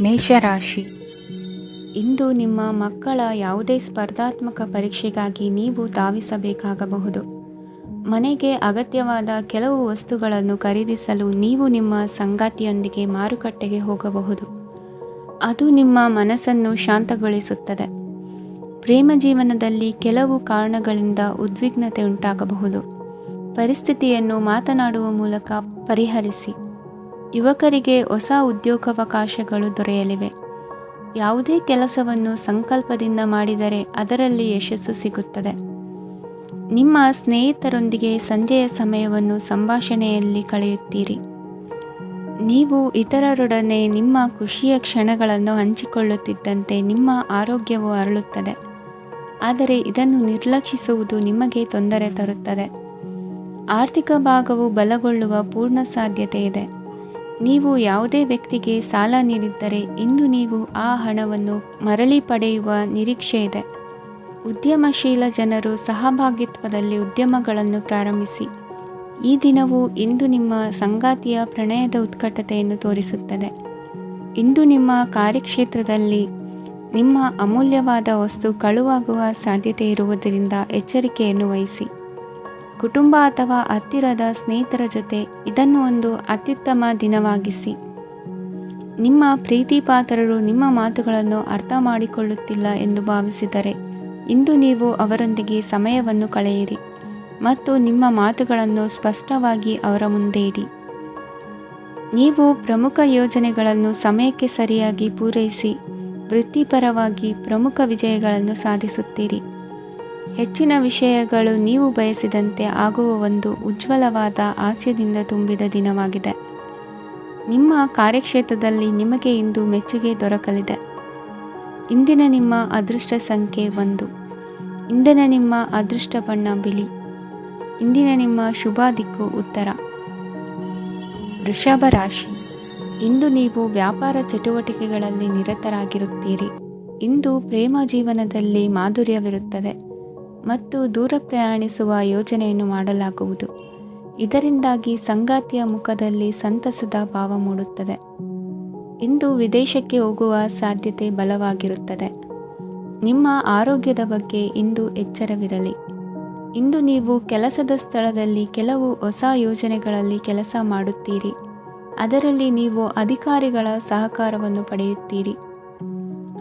ಮೇಷರಾಶಿ. ಇಂದು ನಿಮ್ಮ ಮಕ್ಕಳ ಯಾವುದೇ ಸ್ಪರ್ಧಾತ್ಮಕ ಪರೀಕ್ಷೆಗಾಗಿ ನೀವು ಧಾವಿಸಬೇಕಾಗಬಹುದು. ಮನೆಗೆ ಅಗತ್ಯವಾದ ಕೆಲವು ವಸ್ತುಗಳನ್ನು ಖರೀದಿಸಲು ನೀವು ನಿಮ್ಮ ಸಂಗಾತಿಯೊಂದಿಗೆ ಮಾರುಕಟ್ಟೆಗೆ ಹೋಗಬಹುದು. ಅದು ನಿಮ್ಮ ಮನಸ್ಸನ್ನು ಶಾಂತಗೊಳಿಸುತ್ತದೆ. ಪ್ರೇಮ ಜೀವನದಲ್ಲಿ ಕೆಲವು ಕಾರಣಗಳಿಂದ ಉದ್ವಿಗ್ನತೆ ಉಂಟಾಗಬಹುದು. ಪರಿಸ್ಥಿತಿಯನ್ನು ಮಾತನಾಡುವ ಮೂಲಕ ಪರಿಹರಿಸಿ. ಯುವಕರಿಗೆ ಹೊಸ ಉದ್ಯೋಗಾವಕಾಶಗಳು ದೊರೆಯಲಿವೆ. ಯಾವುದೇ ಕೆಲಸವನ್ನು ಸಂಕಲ್ಪದಿಂದ ಮಾಡಿದರೆ ಅದರಲ್ಲಿ ಯಶಸ್ಸು ಸಿಗುತ್ತದೆ. ನಿಮ್ಮ ಸ್ನೇಹಿತರೊಂದಿಗೆ ಸಂಜೆಯ ಸಮಯವನ್ನು ಸಂಭಾಷಣೆಯಲ್ಲಿ ಕಳೆಯುತ್ತೀರಿ. ನೀವು ಇತರರೊಡನೆ ನಿಮ್ಮ ಖುಷಿಯ ಕ್ಷಣಗಳನ್ನು ಹಂಚಿಕೊಳ್ಳುತ್ತಿದ್ದಂತೆ ನಿಮ್ಮ ಆರೋಗ್ಯವು ಅರಳುತ್ತದೆ. ಆದರೆ ಇದನ್ನು ನಿರ್ಲಕ್ಷಿಸುವುದು ನಿಮಗೆ ತೊಂದರೆ ತರುತ್ತದೆ. ಆರ್ಥಿಕ ಭಾಗವು ಬಲಗೊಳ್ಳುವ ಪೂರ್ಣ ಸಾಧ್ಯತೆ ಇದೆ. ನೀವು ಯಾವುದೇ ವ್ಯಕ್ತಿಗೆ ಸಾಲ ನೀಡಿದ್ದರೆ ಇಂದು ನೀವು ಆ ಹಣವನ್ನು ಮರಳಿ ಪಡೆಯುವ ನಿರೀಕ್ಷೆ ಇದೆ. ಉದ್ಯಮಶೀಲ ಜನರು ಸಹಭಾಗಿತ್ವದಲ್ಲಿ ಉದ್ಯಮಗಳನ್ನು ಪ್ರಾರಂಭಿಸಿ. ಈ ದಿನವು ಇಂದು ನಿಮ್ಮ ಸಂಗಾತಿಯ ಪ್ರಣಯದ ಉತ್ಕಟತೆಯನ್ನು ತೋರಿಸುತ್ತದೆ. ಇಂದು ನಿಮ್ಮ ಕಾರ್ಯಕ್ಷೇತ್ರದಲ್ಲಿ ನಿಮ್ಮ ಅಮೂಲ್ಯವಾದ ವಸ್ತು ಕಳುವಾಗುವ ಸಾಧ್ಯತೆ ಇರುವುದರಿಂದ ಎಚ್ಚರಿಕೆಯನ್ನು ವಹಿಸಿ. ಕುಟುಂಬ ಅಥವಾ ಹತ್ತಿರದ ಸ್ನೇಹಿತರ ಜೊತೆ ಇದನ್ನು ಒಂದು ಅತ್ಯುತ್ತಮ ದಿನವಾಗಿಸಿ. ನಿಮ್ಮ ಪ್ರೀತಿಪಾತ್ರರು ನಿಮ್ಮ ಮಾತುಗಳನ್ನು ಅರ್ಥ ಮಾಡಿಕೊಳ್ಳುತ್ತಿಲ್ಲ ಎಂದು ಭಾವಿಸಿದರೆ ಇಂದು ನೀವು ಅವರೊಂದಿಗೆ ಸಮಯವನ್ನು ಕಳೆಯಿರಿ ಮತ್ತು ನಿಮ್ಮ ಮಾತುಗಳನ್ನು ಸ್ಪಷ್ಟವಾಗಿ ಅವರ ಮುಂದೆ ಇಡಿ. ನೀವು ಪ್ರಮುಖ ಯೋಜನೆಗಳನ್ನು ಸಮಯಕ್ಕೆ ಸರಿಯಾಗಿ ಪೂರೈಸಿ ವೃತ್ತಿಪರವಾಗಿ ಪ್ರಮುಖ ವಿಜಯಗಳನ್ನು ಸಾಧಿಸುತ್ತೀರಿ. ಹೆಚ್ಚಿನ ವಿಷಯಗಳು ನೀವು ಬಯಸಿದಂತೆ ಆಗುವ ಒಂದು ಉಜ್ವಲವಾದ ಹಾಸ್ಯದಿಂದ ತುಂಬಿದ ದಿನವಾಗಿದೆ. ನಿಮ್ಮ ಕಾರ್ಯಕ್ಷೇತ್ರದಲ್ಲಿ ನಿಮಗೆ ಇಂದು ಮೆಚ್ಚುಗೆ ದೊರಕಲಿದೆ. ಇಂದಿನ ನಿಮ್ಮ ಅದೃಷ್ಟ ಸಂಖ್ಯೆ 1. ಇಂದಿನ ನಿಮ್ಮ ಅದೃಷ್ಟ ಬಣ್ಣ ಬಿಳಿ. ಇಂದಿನ ನಿಮ್ಮ ಶುಭ ದಿಕ್ಕು ಉತ್ತರ. ವೃಷಭ ರಾಶಿ. ಇಂದು ನೀವು ವ್ಯಾಪಾರ ಚಟುವಟಿಕೆಗಳಲ್ಲಿ ನಿರತರಾಗಿರುತ್ತೀರಿ. ಇಂದು ಪ್ರೇಮ ಜೀವನದಲ್ಲಿ ಮಾಧುರ್ಯವಿರುತ್ತದೆ ಮತ್ತು ದೂರ ಪ್ರಯಾಣಿಸುವ ಯೋಜನೆಯನ್ನು ಮಾಡಲಾಗುವುದು. ಇದರಿಂದಾಗಿ ಸಂಗಾತಿಯ ಮುಖದಲ್ಲಿ ಸಂತಸದ ಭಾವ ಮೂಡುತ್ತದೆ. ಇಂದು ವಿದೇಶಕ್ಕೆ ಹೋಗುವ ಸಾಧ್ಯತೆ ಬಲವಾಗಿರುತ್ತದೆ. ನಿಮ್ಮ ಆರೋಗ್ಯದ ಬಗ್ಗೆ ಇಂದು ಎಚ್ಚರವಿರಲಿ. ಇಂದು ನೀವು ಕೆಲಸದ ಸ್ಥಳದಲ್ಲಿ ಕೆಲವು ಹೊಸ ಯೋಜನೆಗಳಲ್ಲಿ ಕೆಲಸ ಮಾಡುತ್ತೀರಿ. ಅದರಲ್ಲಿ ನೀವು ಅಧಿಕಾರಿಗಳ ಸಹಕಾರವನ್ನು ಪಡೆಯುತ್ತೀರಿ.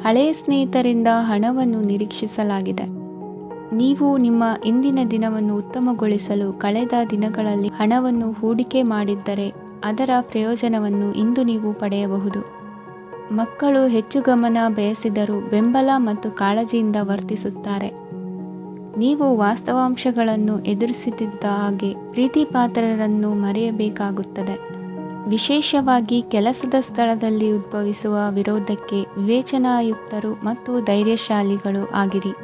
ಹಳೆಯ ಸ್ನೇಹಿತರಿಂದ ಹಣವನ್ನು ನಿರೀಕ್ಷಿಸಲಾಗಿದೆ. ನೀವು ನಿಮ್ಮ ಇಂದಿನ ದಿನವನ್ನು ಉತ್ತಮಗೊಳಿಸಲು ಕಳೆದ ದಿನಗಳಲ್ಲಿ ಹಣವನ್ನು ಹೂಡಿಕೆ ಮಾಡಿದ್ದರೆ ಅದರ ಪ್ರಯೋಜನವನ್ನು ಇಂದು ನೀವು ಪಡೆಯಬಹುದು. ಮಕ್ಕಳು ಹೆಚ್ಚು ಗಮನ ಬಯಸಿದರೂ ಬೆಂಬಲ ಮತ್ತು ಕಾಳಜಿಯಿಂದ ವರ್ತಿಸುತ್ತಾರೆ. ನೀವು ವಾಸ್ತವಾಂಶಗಳನ್ನು ಎದುರಿಸುತ್ತಿದ್ದ ಹಾಗೆ ಪ್ರೀತಿಪಾತ್ರರನ್ನು ಮರೆಯಬೇಕಾಗುತ್ತದೆ. ವಿಶೇಷವಾಗಿ ಕೆಲಸದ ಸ್ಥಳದಲ್ಲಿ ಉದ್ಭವಿಸುವ ವಿರೋಧಕ್ಕೆ ವಿವೇಚನಾಯುಕ್ತರು ಮತ್ತು ಧೈರ್ಯಶಾಲಿಗಳು ಆಗಿರಿ.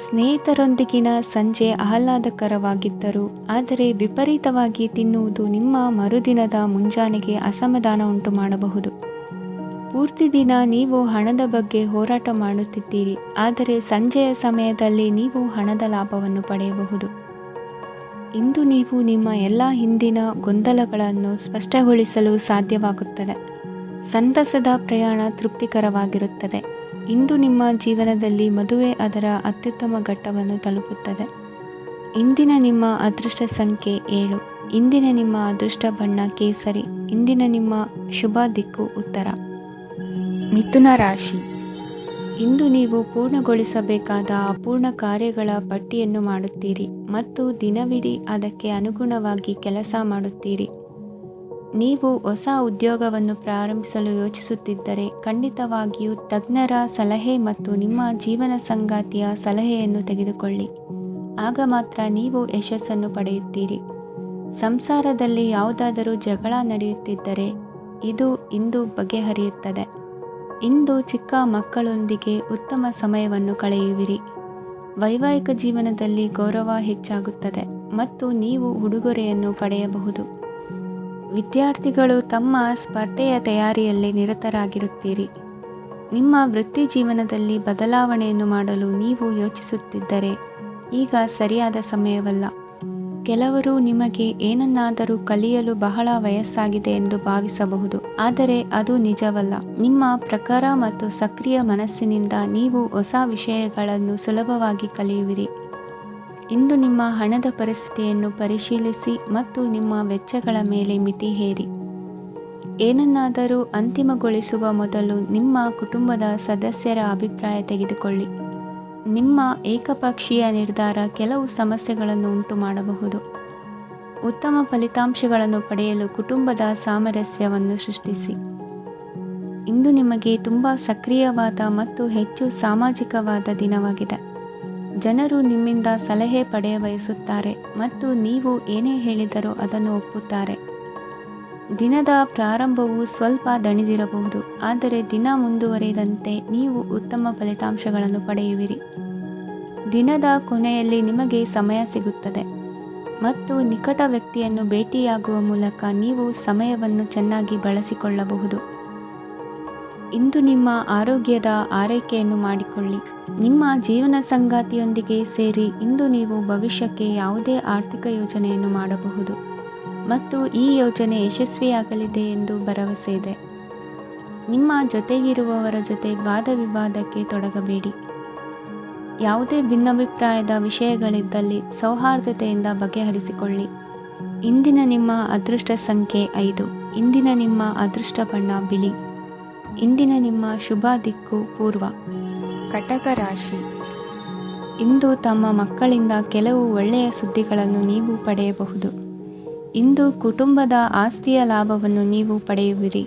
ಸ್ನೇಹಿತರೊಂದಿಗಿನ ಸಂಜೆ ಆಹ್ಲಾದಕರವಾಗಿದ್ದರೂ ಆದರೆ ವಿಪರೀತವಾಗಿ ತಿನ್ನುವುದು ನಿಮ್ಮ ಮರುದಿನದ ಮುಂಜಾನೆಗೆ ಅಸಮಾಧಾನ ಉಂಟು ಮಾಡಬಹುದು. ಪೂರ್ತಿ ದಿನ ನೀವು ಹಣದ ಬಗ್ಗೆ ಹೋರಾಟ ಮಾಡುತ್ತಿದ್ದೀರಿ, ಆದರೆ ಸಂಜೆಯ ಸಮಯದಲ್ಲಿ ನೀವು ಹಣದ ಲಾಭವನ್ನು ಪಡೆಯಬಹುದು. ಇಂದು ನೀವು ನಿಮ್ಮ ಎಲ್ಲ ಹಿಂದಿನ ಗೊಂದಲಗಳನ್ನು ಸ್ಪಷ್ಟಗೊಳಿಸಲು ಸಾಧ್ಯವಾಗುತ್ತದೆ. ಸಂತಸದ ಪ್ರಯಾಣ ತೃಪ್ತಿಕರವಾಗಿರುತ್ತದೆ. ಇಂದು ನಿಮ್ಮ ಜೀವನದಲ್ಲಿ ಮದುವೆ ಅದರ ಅತ್ಯುತ್ತಮ ಘಟ್ಟವನ್ನು ತಲುಪುತ್ತದೆ. ಇಂದಿನ ನಿಮ್ಮ ಅದೃಷ್ಟ ಸಂಖ್ಯೆ 7. ಇಂದಿನ ನಿಮ್ಮ ಅದೃಷ್ಟ ಬಣ್ಣ ಕೇಸರಿ. ಇಂದಿನ ನಿಮ್ಮ ಶುಭ ದಿಕ್ಕು ಉತ್ತರ. ಮಿಥುನ ರಾಶಿ. ಇಂದು ನೀವು ಪೂರ್ಣಗೊಳಿಸಬೇಕಾದ ಅಪೂರ್ಣ ಕಾರ್ಯಗಳ ಪಟ್ಟಿಯನ್ನು ಮಾಡುತ್ತೀರಿ ಮತ್ತು ದಿನವಿಡೀ ಅದಕ್ಕೆ ಅನುಗುಣವಾಗಿ ಕೆಲಸ ಮಾಡುತ್ತೀರಿ. ನೀವು ಹೊಸ ಉದ್ಯೋಗವನ್ನು ಪ್ರಾರಂಭಿಸಲು ಯೋಚಿಸುತ್ತಿದ್ದರೆ ಖಂಡಿತವಾಗಿಯೂ ತಜ್ಞರ ಸಲಹೆ ಮತ್ತು ನಿಮ್ಮ ಜೀವನ ಸಂಗಾತಿಯ ಸಲಹೆಯನ್ನು ತೆಗೆದುಕೊಳ್ಳಿ. ಆಗ ಮಾತ್ರ ನೀವು ಯಶಸ್ಸನ್ನು ಪಡೆಯುತ್ತೀರಿ. ಸಂಸಾರದಲ್ಲಿ ಯಾವುದಾದರೂ ಜಗಳ ನಡೆಯುತ್ತಿದ್ದರೆ ಇದು ಇಂದು ಬಗೆಹರಿಯುತ್ತದೆ. ಇಂದು ಚಿಕ್ಕ ಮಕ್ಕಳೊಂದಿಗೆ ಉತ್ತಮ ಸಮಯವನ್ನು ಕಳೆಯುವಿರಿ. ವೈವಾಹಿಕ ಜೀವನದಲ್ಲಿ ಗೌರವ ಹೆಚ್ಚಾಗುತ್ತದೆ ಮತ್ತು ನೀವು ಉಡುಗೊರೆಯನ್ನು ಪಡೆಯಬಹುದು. ವಿದ್ಯಾರ್ಥಿಗಳು ತಮ್ಮ ಸ್ಪರ್ಧೆಯ ತಯಾರಿಯಲ್ಲಿ ನಿರತರಾಗಿರುತ್ತೀರಿ. ನಿಮ್ಮ ವೃತ್ತಿ ಜೀವನದಲ್ಲಿ ಬದಲಾವಣೆಯನ್ನು ಮಾಡಲು ನೀವು ಯೋಚಿಸುತ್ತಿದ್ದರೆ ಈಗ ಸರಿಯಾದ ಸಮಯವಲ್ಲ. ಕೆಲವರು ನಿಮಗೆ ಏನನ್ನಾದರೂ ಕಲಿಯಲು ಬಹಳ ವಯಸ್ಸಾಗಿದೆ ಎಂದು ಭಾವಿಸಬಹುದು, ಆದರೆ ಅದು ನಿಜವಲ್ಲ. ನಿಮ್ಮ ಪ್ರಖರ ಮತ್ತು ಸಕ್ರಿಯ ಮನಸ್ಸಿನಿಂದ ನೀವು ಹೊಸ ವಿಷಯಗಳನ್ನು ಸುಲಭವಾಗಿ ಕಲಿಯುವಿರಿ. ಇಂದು ನಿಮ್ಮ ಹಣದ ಪರಿಸ್ಥಿತಿಯನ್ನು ಪರಿಶೀಲಿಸಿ ಮತ್ತು ನಿಮ್ಮ ವೆಚ್ಚಗಳ ಮೇಲೆ ಮಿತಿ ಹೇರಿ. ಏನನ್ನಾದರೂ ಅಂತಿಮಗೊಳಿಸುವ ಮೊದಲು ನಿಮ್ಮ ಕುಟುಂಬದ ಸದಸ್ಯರ ಅಭಿಪ್ರಾಯ ತೆಗೆದುಕೊಳ್ಳಿ. ನಿಮ್ಮ ಏಕಪಕ್ಷೀಯ ನಿರ್ಧಾರ ಕೆಲವು ಸಮಸ್ಯೆಗಳನ್ನು ಉಂಟು ಮಾಡಬಹುದು. ಉತ್ತಮ ಫಲಿತಾಂಶಗಳನ್ನು ಪಡೆಯಲು ಕುಟುಂಬದ ಸಾಮರಸ್ಯವನ್ನು ಸೃಷ್ಟಿಸಿ. ಇಂದು ನಿಮಗೆ ತುಂಬ ಸಕ್ರಿಯವಾದ ಮತ್ತು ಹೆಚ್ಚು ಸಾಮಾಜಿಕವಾದ ದಿನವಾಗಿದೆ. ಜನರು ನಿಮ್ಮಿಂದ ಸಲಹೆ ಪಡೆಯ ಬಯಸುತ್ತಾರೆ ಮತ್ತು ನೀವು ಏನೇ ಹೇಳಿದರೂ ಅದನ್ನು ಒಪ್ಪುತ್ತಾರೆ. ದಿನದ ಪ್ರಾರಂಭವು ಸ್ವಲ್ಪ ದಣಿದಿರಬಹುದು, ಆದರೆ ದಿನ ಮುಂದುವರಿದಂತೆ ನೀವು ಉತ್ತಮ ಫಲಿತಾಂಶಗಳನ್ನು ಪಡೆಯುವಿರಿ. ದಿನದ ಕೊನೆಯಲ್ಲಿ ನಿಮಗೆ ಸಮಯ ಸಿಗುತ್ತದೆ ಮತ್ತು ನಿಕಟ ವ್ಯಕ್ತಿಯನ್ನು ಭೇಟಿಯಾಗುವ ಮೂಲಕ ನೀವು ಸಮಯವನ್ನು ಚೆನ್ನಾಗಿ ಬಳಸಿಕೊಳ್ಳಬಹುದು. ಇಂದು ನಿಮ್ಮ ಆರೋಗ್ಯದ ಆರೈಕೆಯನ್ನು ಮಾಡಿಕೊಳ್ಳಿ. ನಿಮ್ಮ ಜೀವನ ಸಂಗಾತಿಯೊಂದಿಗೆ ಸೇರಿ ಇಂದು ನೀವು ಭವಿಷ್ಯಕ್ಕೆ ಯಾವುದೇ ಆರ್ಥಿಕ ಯೋಜನೆಯನ್ನು ಮಾಡಬಹುದು ಮತ್ತು ಈ ಯೋಜನೆ ಯಶಸ್ವಿಯಾಗಲಿದೆ ಎಂದು ಭರವಸೆ ಇದೆ. ನಿಮ್ಮ ಜೊತೆಗಿರುವವರ ಜೊತೆ ವಾದವಿವಾದಕ್ಕೆ ತೊಡಗಬೇಡಿ. ಯಾವುದೇ ಭಿನ್ನಾಭಿಪ್ರಾಯದ ವಿಷಯಗಳಿದ್ದಲ್ಲಿ ಸೌಹಾರ್ದತೆಯಿಂದ ಬಗೆಹರಿಸಿಕೊಳ್ಳಿ. ಇಂದಿನ ನಿಮ್ಮ ಅದೃಷ್ಟ ಸಂಖ್ಯೆ 5. ಇಂದಿನ ನಿಮ್ಮ ಅದೃಷ್ಟ ಬಣ್ಣ ಬಿಳಿ. ಇಂದಿನ ನಿಮ್ಮ ಶುಭ ದಿಕ್ಕು ಪೂರ್ವ. ಕಟಕ ರಾಶಿ. ಇಂದು ತಮ್ಮ ಮಕ್ಕಳಿಂದ ಕೆಲವು ಒಳ್ಳೆಯ ಸುದ್ದಿಗಳನ್ನು ನೀವು ಪಡೆಯಬಹುದು. ಇಂದು ಕುಟುಂಬದ ಆಸ್ತಿಯ ಲಾಭವನ್ನು ನೀವು ಪಡೆಯುವಿರಿ.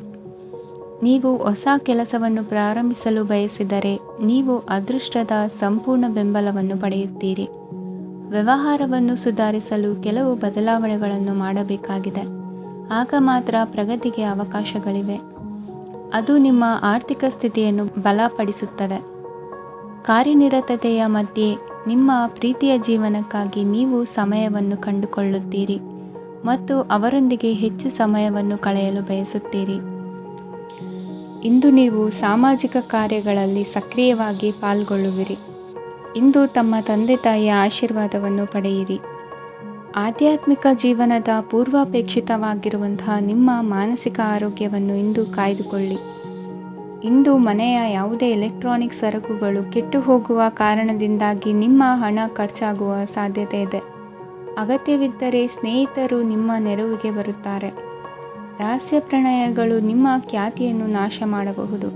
ನೀವು ಹೊಸ ಕೆಲಸವನ್ನು ಪ್ರಾರಂಭಿಸಲು ಬಯಸಿದರೆ ನೀವು ಅದೃಷ್ಟದ ಸಂಪೂರ್ಣ ಬೆಂಬಲವನ್ನು ಪಡೆಯುತ್ತೀರಿ. ವ್ಯವಹಾರವನ್ನು ಸುಧಾರಿಸಲು ಕೆಲವು ಬದಲಾವಣೆಗಳನ್ನು ಮಾಡಬೇಕಾಗಿದೆ. ಆಗ ಮಾತ್ರ ಪ್ರಗತಿಗೆ ಅವಕಾಶಗಳಿವೆ. ಅದು ನಿಮ್ಮ ಆರ್ಥಿಕ ಸ್ಥಿತಿಯನ್ನು ಬಲಪಡಿಸುತ್ತದೆ. ಕಾರ್ಯನಿರತತೆಯ ಮಧ್ಯೆ ನಿಮ್ಮ ಪ್ರೀತಿಯ ಜೀವನಕ್ಕಾಗಿ ನೀವು ಸಮಯವನ್ನು ಕಂಡುಕೊಳ್ಳುತ್ತೀರಿ ಮತ್ತು ಅವರೊಂದಿಗೆ ಹೆಚ್ಚು ಸಮಯವನ್ನು ಕಳೆಯಲು ಬಯಸುತ್ತೀರಿ. ಇಂದು ನೀವು ಸಾಮಾಜಿಕ ಕಾರ್ಯಗಳಲ್ಲಿ ಸಕ್ರಿಯವಾಗಿ ಪಾಲ್ಗೊಳ್ಳುವಿರಿ. ಇಂದು ತಮ್ಮ ತಂದೆ ತಾಯಿಯ ಆಶೀರ್ವಾದವನ್ನು ಪಡೆಯಿರಿ. ಆಧ್ಯಾತ್ಮಿಕ ಜೀವನದ ಪೂರ್ವಾಪೇಕ್ಷಿತವಾಗಿರುವಂತಹ ನಿಮ್ಮ ಮಾನಸಿಕ ಆರೋಗ್ಯವನ್ನು ಇಂದು ಕಾಯ್ದುಕೊಳ್ಳಿ. ಇಂದು ಮನೆಯ ಯಾವುದೇ ಎಲೆಕ್ಟ್ರಾನಿಕ್ ಸರಕುಗಳು ಕೆಟ್ಟು ಹೋಗುವ ಕಾರಣದಿಂದಾಗಿ ನಿಮ್ಮ ಹಣ ಖರ್ಚಾಗುವ ಸಾಧ್ಯತೆ ಇದೆ. ಅಗತ್ಯವಿದ್ದರೆ ಸ್ನೇಹಿತರು ನಿಮ್ಮ ನೆರವಿಗೆ ಬರುತ್ತಾರೆ. ರಹಸ್ಯ ಪ್ರಣಯಗಳು ನಿಮ್ಮ ಖ್ಯಾತಿಯನ್ನು ನಾಶ ಮಾಡಬಹುದು.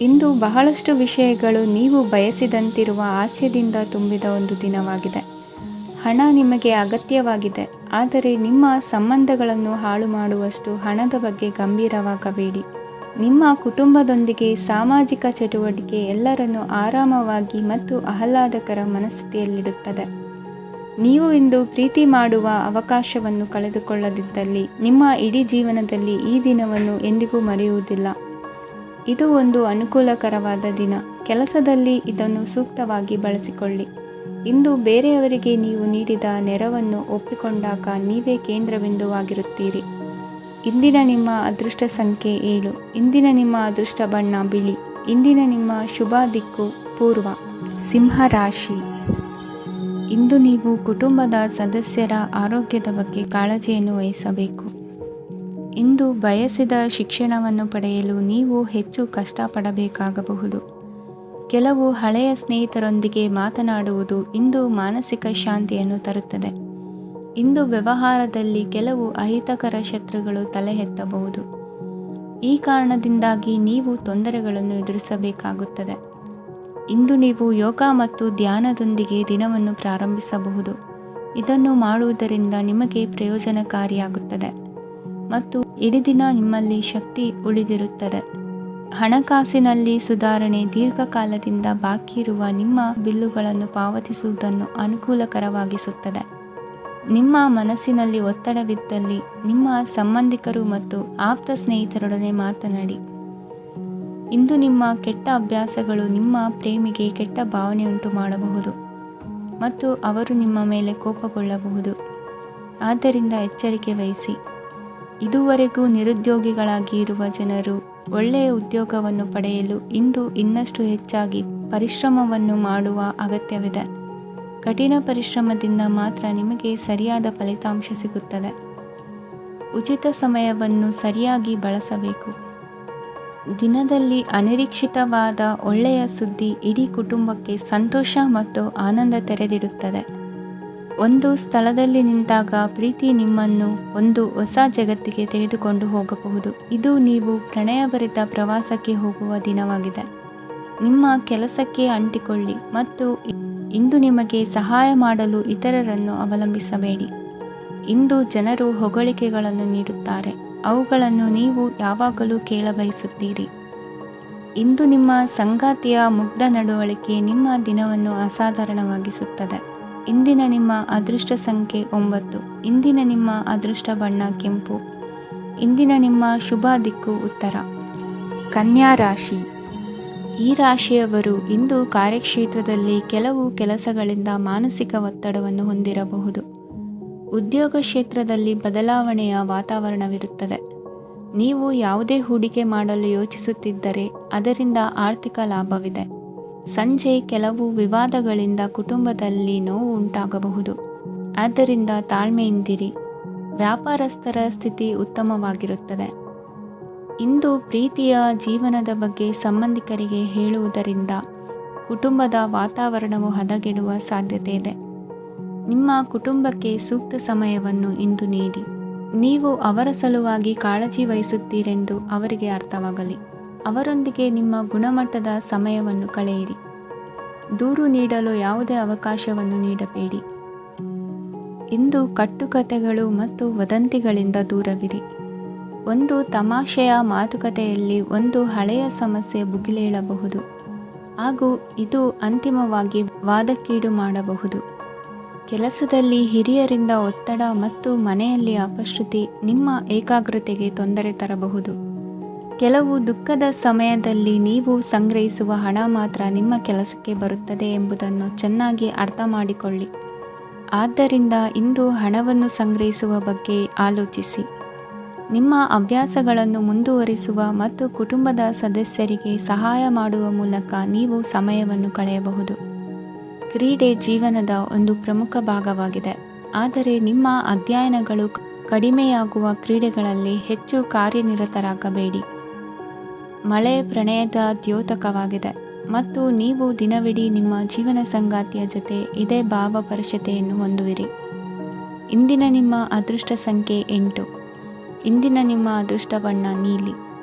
ಇಂದು ಬಹಳಷ್ಟು ವಿಷಯಗಳು ನೀವು ಬಯಸಿದಂತಿರುವ ಹಾಸ್ಯದಿಂದ ತುಂಬಿದ ಒಂದು ದಿನವಾಗಿದೆ. ಹಣ ನಿಮಗೆ ಅಗತ್ಯವಾಗಿದೆ, ಆದರೆ ನಿಮ್ಮ ಸಂಬಂಧಗಳನ್ನು ಹಾಳು ಮಾಡುವಷ್ಟು ಹಣದ ಬಗ್ಗೆ ಗಂಭೀರವಾಗಬೇಡಿ. ನಿಮ್ಮ ಕುಟುಂಬದೊಂದಿಗೆ ಸಾಮಾಜಿಕ ಚಟುವಟಿಕೆ ಎಲ್ಲರನ್ನೂ ಆರಾಮವಾಗಿ ಮತ್ತು ಆಹ್ಲಾದಕರ ಮನಸ್ಥಿತಿಯಲ್ಲಿಡುತ್ತದೆ. ನೀವು ಇಂದು ಪ್ರೀತಿ ಮಾಡುವ ಅವಕಾಶವನ್ನು ಕಳೆದುಕೊಳ್ಳದಿದ್ದಲ್ಲಿ ನಿಮ್ಮ ಇಡೀ ಜೀವನದಲ್ಲಿ ಈ ದಿನವನ್ನು ಎಂದಿಗೂ ಮರೆಯುವುದಿಲ್ಲ. ಇದು ಒಂದು ಅನುಕೂಲಕರವಾದ ದಿನ. ಕೆಲಸದಲ್ಲಿ ಇದನ್ನು ಸೂಕ್ತವಾಗಿ ಬಳಸಿಕೊಳ್ಳಿ. ಇಂದು ಬೇರೆಯವರಿಗೆ ನೀವು ನೀಡಿದ ನೆರವನ್ನು ಒಪ್ಪಿಕೊಂಡಾಗ ನೀವೇ ಕೇಂದ್ರಬಿಂದುವಾಗಿರುತ್ತೀರಿ. ಇಂದಿನ ನಿಮ್ಮ ಅದೃಷ್ಟ ಸಂಖ್ಯೆ 7. ಇಂದಿನ ನಿಮ್ಮ ಅದೃಷ್ಟ ಬಣ್ಣ ಬಿಳಿ. ಇಂದಿನ ನಿಮ್ಮ ಶುಭ ದಿಕ್ಕು ಪೂರ್ವ. ಸಿಂಹ ರಾಶಿ. ಇಂದು ನೀವು ಕುಟುಂಬದ ಸದಸ್ಯರ ಆರೋಗ್ಯದ ಬಗ್ಗೆ ಕಾಳಜಿಯನ್ನು ವಹಿಸಬೇಕು. ಇಂದು ಬಯಸಿದ ಶಿಕ್ಷಣವನ್ನು ಪಡೆಯಲು ನೀವು ಹೆಚ್ಚು ಕಷ್ಟಪಡಬೇಕಾಗಬಹುದು. ಕೆಲವು ಹಳೆಯ ಸ್ನೇಹಿತರೊಂದಿಗೆ ಮಾತನಾಡುವುದು ಇಂದು ಮಾನಸಿಕ ಶಾಂತಿಯನ್ನು ತರುತ್ತದೆ. ಇಂದು ವ್ಯವಹಾರದಲ್ಲಿ ಕೆಲವು ಅಹಿತಕರ ಶತ್ರುಗಳು ತಲೆ ಎತ್ತಬಹುದು. ಈ ಕಾರಣದಿಂದಾಗಿ ನೀವು ತೊಂದರೆಗಳನ್ನು ಎದುರಿಸಬೇಕಾಗುತ್ತದೆ. ಇಂದು ನೀವು ಯೋಗ ಮತ್ತು ಧ್ಯಾನದೊಂದಿಗೆ ದಿನವನ್ನು ಪ್ರಾರಂಭಿಸಬಹುದು. ಇದನ್ನು ಮಾಡುವುದರಿಂದ ನಿಮಗೆ ಪ್ರಯೋಜನಕಾರಿಯಾಗುತ್ತದೆ ಮತ್ತು ಇಡೀ ದಿನ ನಿಮ್ಮಲ್ಲಿ ಶಕ್ತಿ ಉಳಿದಿರುತ್ತದೆ. ಹಣಕಾಸಿನಲ್ಲಿ ಸುಧಾರಣೆ. ದೀರ್ಘಕಾಲದಿಂದ ಬಾಕಿ ಇರುವ ನಿಮ್ಮ ಬಿಲ್ಲುಗಳನ್ನು ಪಾವತಿಸುವುದನ್ನು ಅನುಕೂಲಕರವಾಗಿಸುತ್ತದೆ. ನಿಮ್ಮ ಮನಸ್ಸಿನಲ್ಲಿ ಒತ್ತಡವಿದ್ದಲ್ಲಿ ನಿಮ್ಮ ಸಂಬಂಧಿಕರು ಮತ್ತು ಆಪ್ತ ಸ್ನೇಹಿತರೊಡನೆ ಮಾತನಾಡಿ. ಇಂದು ನಿಮ್ಮ ಕೆಟ್ಟ ಅಭ್ಯಾಸಗಳು ನಿಮ್ಮ ಪ್ರೇಮಿಗೆ ಕೆಟ್ಟ ಭಾವನೆಯುಂಟು ಮಾಡಬಹುದು ಮತ್ತು ಅವರು ನಿಮ್ಮ ಮೇಲೆ ಕೋಪಗೊಳ್ಳಬಹುದು. ಆದ್ದರಿಂದ ಎಚ್ಚರಿಕೆ ವಹಿಸಿ. ಇದುವರೆಗೂ ನಿರುದ್ಯೋಗಿಗಳಾಗಿ ಇರುವ ಜನರು ಒಳ್ಳೆಯ ಉದ್ಯೋಗವನ್ನು ಪಡೆಯಲು ಇಂದು ಇನ್ನಷ್ಟು ಹೆಚ್ಚಾಗಿ ಪರಿಶ್ರಮವನ್ನು ಮಾಡುವ ಅಗತ್ಯವಿದೆ. ಕಠಿಣ ಪರಿಶ್ರಮದಿಂದ ಮಾತ್ರ ನಿಮಗೆ ಸರಿಯಾದ ಫಲಿತಾಂಶ ಸಿಗುತ್ತದೆ. ಉಚಿತ ಸಮಯವನ್ನು ಸರಿಯಾಗಿ ಬಳಸಬೇಕು. ದಿನದಲ್ಲಿ ಅನಿರೀಕ್ಷಿತವಾದ ಒಳ್ಳೆಯ ಸುದ್ದಿ ಇಡೀ ಕುಟುಂಬಕ್ಕೆ ಸಂತೋಷ ಮತ್ತು ಆನಂದ ತೆರೆದಿಡುತ್ತದೆ. ಒಂದು ಸ್ಥಳದಲ್ಲಿ ನಿಂತಾಗ ಪ್ರೀತಿ ನಿಮ್ಮನ್ನು ಒಂದು ಹೊಸ ಜಗತ್ತಿಗೆ ತೆಗೆದುಕೊಂಡು ಹೋಗಬಹುದು. ಇದು ನೀವು ಪ್ರಣಯಭರಿತ ಪ್ರವಾಸಕ್ಕೆ ಹೋಗುವ ದಿನವಾಗಿದೆ. ನಿಮ್ಮ ಕೆಲಸಕ್ಕೆ ಅಂಟಿಕೊಳ್ಳಿ ಮತ್ತು ಇಂದು ನಿಮಗೆ ಸಹಾಯ ಮಾಡಲು ಇತರರನ್ನು ಅವಲಂಬಿಸಬೇಡಿ. ಇಂದು ಜನರು ಹೊಗಳಿಕೆಗಳನ್ನು ನೀಡುತ್ತಾರೆ, ಅವುಗಳನ್ನು ನೀವು ಯಾವಾಗಲೂ ಕೇಳಬಯಸುತ್ತೀರಿ. ಇಂದು ನಿಮ್ಮ ಸಂಗಾತಿಯ ಮುಗ್ಧ ನಡವಳಿಕೆ ನಿಮ್ಮ ದಿನವನ್ನು ಅಸಾಧಾರಣವಾಗಿಸುತ್ತದೆ. ಇಂದಿನ ನಿಮ್ಮ ಅದೃಷ್ಟ ಸಂಖ್ಯೆ 9. ಇಂದಿನ ನಿಮ್ಮ ಅದೃಷ್ಟ ಬಣ್ಣ ಕೆಂಪು. ಇಂದಿನ ನಿಮ್ಮ ಶುಭ ದಿಕ್ಕು ಉತ್ತರ. ಕನ್ಯಾ ರಾಶಿ. ಈ ರಾಶಿಯವರು ಇಂದು ಕಾರ್ಯಕ್ಷೇತ್ರದಲ್ಲಿ ಕೆಲವು ಕೆಲಸಗಳಿಂದ ಮಾನಸಿಕ ಒತ್ತಡವನ್ನು ಹೊಂದಿರಬಹುದು. ಉದ್ಯೋಗ ಕ್ಷೇತ್ರದಲ್ಲಿ ಬದಲಾವಣೆಯ ವಾತಾವರಣವಿರುತ್ತದೆ. ನೀವು ಯಾವುದೇ ಹೂಡಿಕೆ ಮಾಡಲು ಯೋಚಿಸುತ್ತಿದ್ದರೆ ಅದರಿಂದ ಆರ್ಥಿಕ ಲಾಭವಿದೆ. ಸಂಜೆ ಕೆಲವು ವಿವಾದಗಳಿಂದ ಕುಟುಂಬದಲ್ಲಿ ನೋವು ಉಂಟಾಗಬಹುದು. ಆದ್ದರಿಂದ ತಾಳ್ಮೆಯಿಂದಿರಿ. ವ್ಯಾಪಾರಸ್ಥರ ಸ್ಥಿತಿ ಉತ್ತಮವಾಗಿರುತ್ತದೆ. ಇಂದು ಪ್ರೀತಿಯ ಜೀವನದ ಬಗ್ಗೆ ಸಂಬಂಧಿಕರಿಗೆ ಹೇಳುವುದರಿಂದ ಕುಟುಂಬದ ವಾತಾವರಣವು ಹದಗೆಡುವ ಸಾಧ್ಯತೆ ಇದೆ. ನಿಮ್ಮ ಕುಟುಂಬಕ್ಕೆ ಸೂಕ್ತ ಸಮಯವನ್ನು ಇಂದು ನೀಡಿ. ನೀವು ಅವರ ಸಲುವಾಗಿ ಕಾಳಜಿ ವಹಿಸುತ್ತೀರೆಂದು ಅವರಿಗೆ ಅರ್ಥವಾಗಲಿ. ಅವರೊಂದಿಗೆ ನಿಮ್ಮ ಗುಣಮಟ್ಟದ ಸಮಯವನ್ನು ಕಳೆಯಿರಿ. ದೂರು ನೀಡಲು ಯಾವುದೇ ಅವಕಾಶವನ್ನು ನೀಡಬೇಡಿ. ಇಂದು ಕಟ್ಟುಕತೆಗಳು ಮತ್ತು ವದಂತಿಗಳಿಂದ ದೂರವಿರಿ. ಒಂದು ತಮಾಷೆಯ ಮಾತುಕತೆಯಲ್ಲಿ ಒಂದು ಹಳೆಯ ಸಮಸ್ಯೆ ಭುಗಿಲೇಳಬಹುದು ಹಾಗೂ ಇದು ಅಂತಿಮವಾಗಿ ವಾದಕ್ಕೀಡು ಮಾಡಬಹುದು. ಕೆಲಸದಲ್ಲಿ ಹಿರಿಯರಿಂದ ಒತ್ತಡ ಮತ್ತು ಮನೆಯಲ್ಲಿ ಅಪಶ್ರುತಿ ನಿಮ್ಮ ಏಕಾಗ್ರತೆಗೆ ತೊಂದರೆ ತರಬಹುದು. ಕೆಲವು ದುಃಖದ ಸಮಯದಲ್ಲಿ ನೀವು ಸಂಗ್ರಹಿಸುವ ಹಣ ಮಾತ್ರ ನಿಮ್ಮ ಕೆಲಸಕ್ಕೆ ಬರುತ್ತದೆ ಎಂಬುದನ್ನು ಚೆನ್ನಾಗಿ ಅರ್ಥ ಮಾಡಿಕೊಳ್ಳಿ. ಆದ್ದರಿಂದ ಇಂದು ಹಣವನ್ನು ಸಂಗ್ರಹಿಸುವ ಬಗ್ಗೆ ಆಲೋಚಿಸಿ. ನಿಮ್ಮ ಅಭ್ಯಾಸಗಳನ್ನು ಮುಂದುವರಿಸುವ ಮತ್ತು ಕುಟುಂಬದ ಸದಸ್ಯರಿಗೆ ಸಹಾಯ ಮಾಡುವ ಮೂಲಕ ನೀವು ಸಮಯವನ್ನು ಕಳೆಯಬಹುದು. ಕ್ರೀಡೆ ಜೀವನದ ಒಂದು ಪ್ರಮುಖ ಭಾಗವಾಗಿದೆ, ಆದರೆ ನಿಮ್ಮ ಅಧ್ಯಯನಗಳು ಕಡಿಮೆಯಾಗುವ ಕ್ರೀಡೆಗಳಲ್ಲಿ ಹೆಚ್ಚು ಕಾರ್ಯನಿರತರಾಗಬೇಡಿ. ಮಳೆ ಪ್ರಣಯದ ದ್ಯೋತಕವಾಗಿದೆ ಮತ್ತು ನೀವು ದಿನವಿಡೀ ನಿಮ್ಮ ಜೀವನ ಸಂಗಾತಿಯ ಜೊತೆ ಇದೇ ಭಾವಪರಶತೆಯನ್ನು ಹೊಂದುವಿರಿ. ಇಂದಿನ ನಿಮ್ಮ ಅದೃಷ್ಟ ಸಂಖ್ಯೆ 8. ಇಂದಿನ ನಿಮ್ಮ ಅದೃಷ್ಟ ಬಣ್ಣ ನೀಲಿ.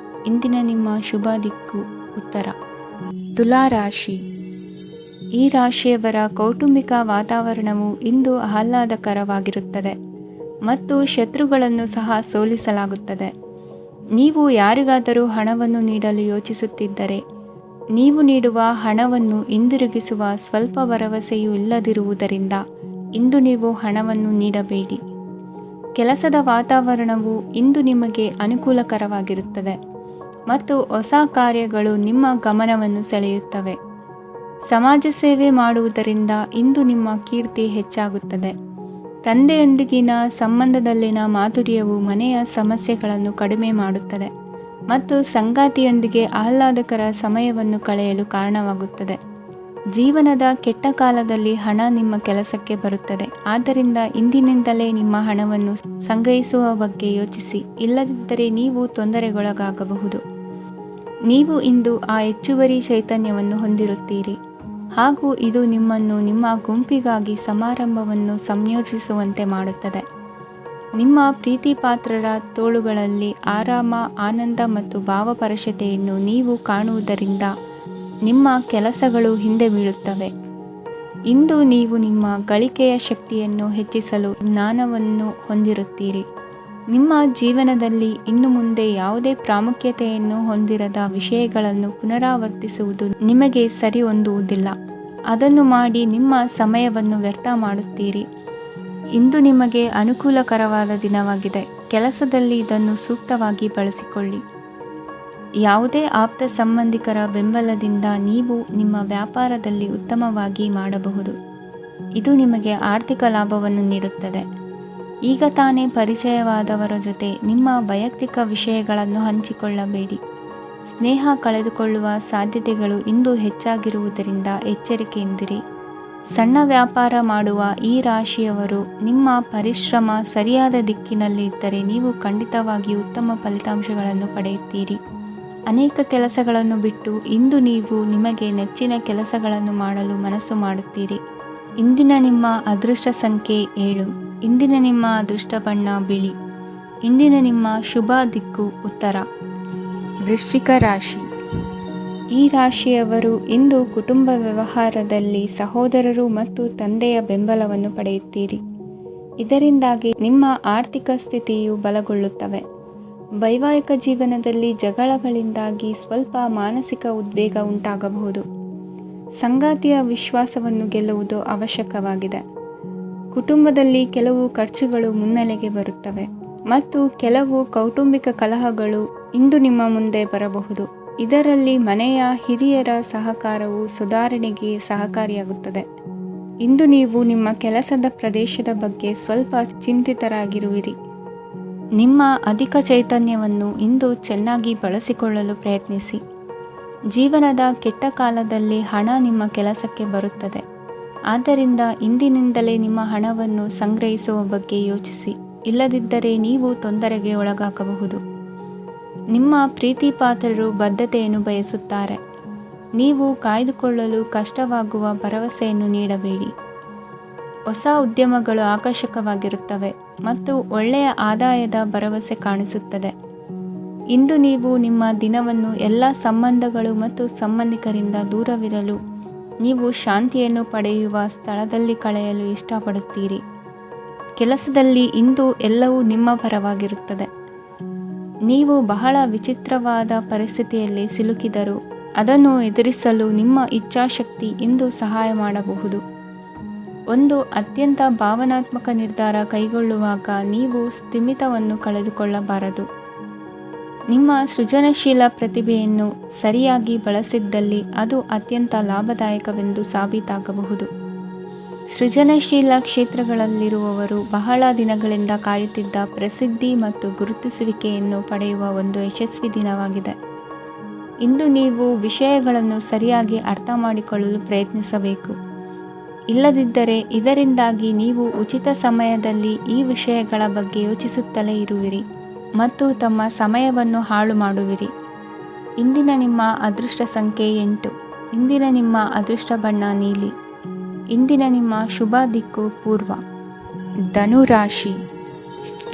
ಇಂದಿನ ನಿಮ್ಮ ಶುಭ ದಿಕ್ಕು ಉತ್ತರ. ತುಲಾ ರಾಶಿ. ಈ ರಾಶಿಯವರ ಕೌಟುಂಬಿಕ ವಾತಾವರಣವು ಇಂದು ಆಹ್ಲಾದಕರವಾಗಿರುತ್ತದೆ ಮತ್ತು ಶತ್ರುಗಳನ್ನು ಸಹ ಸೋಲಿಸಲಾಗುತ್ತದೆ. ನೀವು ಯಾರಿಗಾದರೂ ಹಣವನ್ನು ನೀಡಲು ಯೋಚಿಸುತ್ತಿದ್ದರೆ ನೀವು ನೀಡುವ ಹಣವನ್ನು ಹಿಂದಿರುಗಿಸುವ ಸ್ವಲ್ಪ ಭರವಸೆಯೂ ಇಲ್ಲದಿರುವುದರಿಂದ ಇಂದು ನೀವು ಹಣವನ್ನು ನೀಡಬೇಡಿ. ಕೆಲಸದ ವಾತಾವರಣವು ಇಂದು ನಿಮಗೆ ಅನುಕೂಲಕರವಾಗಿರುತ್ತದೆ ಮತ್ತು ಹೊಸ ಕಾರ್ಯಗಳು ನಿಮ್ಮ ಗಮನವನ್ನು ಸೆಳೆಯುತ್ತವೆ. ಸಮಾಜ ಸೇವೆ ಮಾಡುವುದರಿಂದ ಇಂದು ನಿಮ್ಮ ಕೀರ್ತಿ ಹೆಚ್ಚಾಗುತ್ತದೆ. ತಂದೆಯೊಂದಿಗಿನ ಸಂಬಂಧದಲ್ಲಿನ ಮಾಧುರ್ಯವು ಮನೆಯ ಸಮಸ್ಯೆಗಳನ್ನು ಕಡಿಮೆ ಮಾಡುತ್ತದೆ ಮತ್ತು ಸಂಗಾತಿಯೊಂದಿಗೆ ಆಹ್ಲಾದಕರ ಸಮಯವನ್ನು ಕಳೆಯಲು ಕಾರಣವಾಗುತ್ತದೆ. ಜೀವನದ ಕೆಟ್ಟ ಕಾಲದಲ್ಲಿ ಹಣ ನಿಮ್ಮ ಕೆಲಸಕ್ಕೆ ಬರುತ್ತದೆ. ಆದ್ದರಿಂದ ಇಂದಿನಿಂದಲೇ ನಿಮ್ಮ ಹಣವನ್ನು ಸಂಗ್ರಹಿಸುವ ಬಗ್ಗೆ ಯೋಚಿಸಿ, ಇಲ್ಲದಿದ್ದರೆ ನೀವು ತೊಂದರೆಗೊಳಗಾಗಬಹುದು. ನೀವು ಇಂದು ಆ ಹೆಚ್ಚುವರಿ ಚೈತನ್ಯವನ್ನು ಹೊಂದಿರುತ್ತೀರಿ ಹಾಗೂ ಇದು ನಿಮ್ಮನ್ನು ನಿಮ್ಮ ಗುಂಪಿಗಾಗಿ ಸಮಾರಂಭವನ್ನು ಸಂಯೋಜಿಸುವಂತೆ ಮಾಡುತ್ತದೆ. ನಿಮ್ಮ ಪ್ರೀತಿಪಾತ್ರರ ತೋಳುಗಳಲ್ಲಿ ಆರಾಮ, ಆನಂದ ಮತ್ತು ಭಾವಪರಶತೆಯನ್ನು ನೀವು ಕಾಣುವುದರಿಂದ ನಿಮ್ಮ ಕೆಲಸಗಳು ಹಿಂದೆ ಬೀಳುತ್ತವೆ. ಇಂದು ನೀವು ನಿಮ್ಮ ಗಳಿಕೆಯ ಶಕ್ತಿಯನ್ನು ಹೆಚ್ಚಿಸಲು ಜ್ಞಾನವನ್ನು ಹೊಂದಿರುತ್ತೀರಿ. ನಿಮ್ಮ ಜೀವನದಲ್ಲಿ ಇನ್ನು ಮುಂದೆ ಯಾವುದೇ ಪ್ರಾಮುಖ್ಯತೆಯನ್ನು ಹೊಂದಿರದ ವಿಷಯಗಳನ್ನು ಪುನರಾವರ್ತಿಸುವುದು ನಿಮಗೆ ಸರಿ ಹೊಂದುವುದಿಲ್ಲ. ಅದನ್ನು ಮಾಡಿ ನಿಮ್ಮ ಸಮಯವನ್ನು ವ್ಯರ್ಥ ಮಾಡುತ್ತೀರಿ. ಇಂದು ನಿಮಗೆ ಅನುಕೂಲಕರವಾದ ದಿನವಾಗಿದೆ. ಕೆಲಸದಲ್ಲಿ ಇದನ್ನು ಸೂಕ್ತವಾಗಿ ಬಳಸಿಕೊಳ್ಳಿ. ಯಾವುದೇ ಆಪ್ತ ಸಂಬಂಧಿಕರ ಬೆಂಬಲದಿಂದ ನೀವು ನಿಮ್ಮ ವ್ಯಾಪಾರದಲ್ಲಿ ಉತ್ತಮವಾಗಿ ಮಾಡಬಹುದು. ಇದು ನಿಮಗೆ ಆರ್ಥಿಕ ಲಾಭವನ್ನು ನೀಡುತ್ತದೆ. ಈಗ ತಾನೇ ಪರಿಚಯವಾದವರ ಜೊತೆ ನಿಮ್ಮ ವೈಯಕ್ತಿಕ ವಿಷಯಗಳನ್ನು ಹಂಚಿಕೊಳ್ಳಬೇಡಿ. ಸ್ನೇಹ ಕಳೆದುಕೊಳ್ಳುವ ಸಾಧ್ಯತೆಗಳು ಇಂದು ಹೆಚ್ಚಾಗಿರುವುದರಿಂದ ಎಚ್ಚರಿಕೆಯಿಂದಿರಿ. ಸಣ್ಣ ವ್ಯಾಪಾರ ಮಾಡುವ ಈ ರಾಶಿಯವರು ನಿಮ್ಮ ಪರಿಶ್ರಮ ಸರಿಯಾದ ದಿಕ್ಕಿನಲ್ಲಿ ಇದ್ದರೆ ನೀವು ಖಂಡಿತವಾಗಿಯೂ ಉತ್ತಮ ಫಲಿತಾಂಶಗಳನ್ನು ಪಡೆಯುತ್ತೀರಿ. ಅನೇಕ ಕೆಲಸಗಳನ್ನು ಬಿಟ್ಟು ಇಂದು ನೀವು ನಿಮಗೆ ನೆಚ್ಚಿನ ಕೆಲಸಗಳನ್ನು ಮಾಡಲು ಮನಸ್ಸು ಮಾಡುತ್ತೀರಿ. ಇಂದಿನ ನಿಮ್ಮ ಅದೃಷ್ಟ ಸಂಖ್ಯೆ 7. ಇಂದಿನ ನಿಮ್ಮ ಅದೃಷ್ಟ ಬಣ್ಣ ಬಿಳಿ. ಇಂದಿನ ನಿಮ್ಮ ಶುಭ ದಿಕ್ಕು ಉತ್ತರ. ವೃಶ್ಚಿಕ ರಾಶಿ. ಈ ರಾಶಿಯವರು ಇಂದು ಕುಟುಂಬ ವ್ಯವಹಾರದಲ್ಲಿ ಸಹೋದರರು ಮತ್ತು ತಂದೆಯ ಬೆಂಬಲವನ್ನು ಪಡೆಯುತ್ತೀರಿ. ಇದರಿಂದಾಗಿ ನಿಮ್ಮ ಆರ್ಥಿಕ ಸ್ಥಿತಿಯು ಬಲಗೊಳ್ಳುತ್ತವೆ. ವೈವಾಹಿಕ ಜೀವನದಲ್ಲಿ ಜಗಳಗಳಿಂದಾಗಿ ಸ್ವಲ್ಪ ಮಾನಸಿಕ ಉದ್ವೇಗ ಉಂಟಾಗಬಹುದು. ಸಂಗಾತಿಯ ವಿಶ್ವಾಸವನ್ನು ಗೆಲ್ಲುವುದು ಅವಶ್ಯಕವಾಗಿದೆ. ಕುಟುಂಬದಲ್ಲಿ ಕೆಲವು ಖರ್ಚುಗಳು ಮುನ್ನೆಲೆಗೆ ಬರುತ್ತವೆ ಮತ್ತು ಕೆಲವು ಕೌಟುಂಬಿಕ ಕಲಹಗಳು ಇಂದು ನಿಮ್ಮ ಮುಂದೆ ಬರಬಹುದು. ಇದರಲ್ಲಿ ಮನೆಯ ಹಿರಿಯರ ಸಹಕಾರವು ಸುಧಾರಣೆಗೆ ಸಹಕಾರಿಯಾಗುತ್ತದೆ. ಇಂದು ನೀವು ನಿಮ್ಮ ಕೆಲಸದ ಪ್ರದೇಶದ ಬಗ್ಗೆ ಸ್ವಲ್ಪ ಚಿಂತಿತರಾಗಿರುವಿರಿ. ನಿಮ್ಮ ಅಧಿಕ ಚೈತನ್ಯವನ್ನು ಇಂದು ಚೆನ್ನಾಗಿ ಬಳಸಿಕೊಳ್ಳಲು ಪ್ರಯತ್ನಿಸಿ. ಜೀವನದ ಕೆಟ್ಟ ಕಾಲದಲ್ಲಿ ಹಣ ನಿಮ್ಮ ಕೆಲಸಕ್ಕೆ ಬರುತ್ತದೆ. ಆದ್ದರಿಂದ ಇಂದಿನಿಂದಲೇ ನಿಮ್ಮ ಹಣವನ್ನು ಸಂಗ್ರಹಿಸುವ ಬಗ್ಗೆ ಯೋಚಿಸಿ. ಇಲ್ಲದಿದ್ದರೆ ನೀವು ತೊಂದರೆಗೆ ಒಳಗಾಗಬಹುದು. ನಿಮ್ಮ ಪ್ರೀತಿ ಪಾತ್ರರು ಬದ್ಧತೆಯನ್ನು ಬಯಸುತ್ತಾರೆ. ನೀವು ಕಾಯ್ದುಕೊಳ್ಳಲು ಕಷ್ಟವಾಗುವ ಭರವಸೆಯನ್ನು ನೀಡಬೇಡಿ. ಹೊಸ ಉದ್ಯಮಗಳು ಆಕರ್ಷಕವಾಗಿರುತ್ತವೆ ಮತ್ತು ಒಳ್ಳೆಯ ಆದಾಯದ ಭರವಸೆ ಕಾಣಿಸುತ್ತದೆ. ಇಂದು ನೀವು ನಿಮ್ಮ ದಿನವನ್ನು ಎಲ್ಲ ಸಂಬಂಧಗಳು ಮತ್ತು ಸಂಬಂಧಿಕರಿಂದ ದೂರವಿರಲು ನೀವು ಶಾಂತಿಯನ್ನು ಪಡೆಯುವ ಸ್ಥಳದಲ್ಲಿ ಕಳೆಯಲು ಇಷ್ಟಪಡುತ್ತೀರಿ. ಕೆಲಸದಲ್ಲಿ ಇಂದು ಎಲ್ಲವೂ ನಿಮ್ಮ ಪರವಾಗಿರುತ್ತದೆ. ನೀವು ಬಹಳ ವಿಚಿತ್ರವಾದ ಪರಿಸ್ಥಿತಿಯಲ್ಲಿ ಸಿಲುಕಿದರೂ ಅದನ್ನು ಎದುರಿಸಲು ನಿಮ್ಮ ಇಚ್ಛಾಶಕ್ತಿ ಇಂದು ಸಹಾಯ ಮಾಡಬಹುದು. ಒಂದು ಅತ್ಯಂತ ಭಾವನಾತ್ಮಕ ನಿರ್ಧಾರ ಕೈಗೊಳ್ಳುವಾಗ ನೀವು ಸ್ಥಿಮಿತವನ್ನು ಕಳೆದುಕೊಳ್ಳಬಾರದು. ನಿಮ್ಮ ಸೃಜನಶೀಲ ಪ್ರತಿಭೆಯನ್ನು ಸರಿಯಾಗಿ ಬಳಸಿದ್ದಲ್ಲಿ ಅದು ಅತ್ಯಂತ ಲಾಭದಾಯಕವೆಂದು ಸಾಬೀತಾಗಬಹುದು. ಸೃಜನಶೀಲ ಕ್ಷೇತ್ರಗಳಲ್ಲಿರುವವರು ಬಹಳ ದಿನಗಳಿಂದ ಕಾಯುತ್ತಿದ್ದ ಪ್ರಸಿದ್ಧಿ ಮತ್ತು ಗುರುತಿಸುವಿಕೆಯನ್ನು ಪಡೆಯುವ ಒಂದು ಯಶಸ್ವಿ ದಿನವಾಗಿದೆ. ಇಂದು ನೀವು ವಿಷಯಗಳನ್ನು ಸರಿಯಾಗಿ ಅರ್ಥ ಮಾಡಿಕೊಳ್ಳಲು ಪ್ರಯತ್ನಿಸಬೇಕು. ಇಲ್ಲದಿದ್ದರೆ ಇದರಿಂದಾಗಿ ನೀವು ಉಚಿತ ಸಮಯದಲ್ಲಿ ಈ ವಿಷಯಗಳ ಬಗ್ಗೆ ಯೋಚಿಸುತ್ತಲೇ ಇರುವಿರಿ ಮತ್ತು ತಮ್ಮ ಸಮಯವನ್ನು ಹಾಳು ಮಾಡುವಿರಿ. ಇಂದಿನ ನಿಮ್ಮ ಅದೃಷ್ಟ ಸಂಖ್ಯೆ 8. ಇಂದಿನ ನಿಮ್ಮ ಅದೃಷ್ಟ ಬಣ್ಣ ನೀಲಿ. ಇಂದಿನ ನಿಮ್ಮ ಶುಭ ದಿಕ್ಕು ಪೂರ್ವ. ಧನು ರಾಶಿ.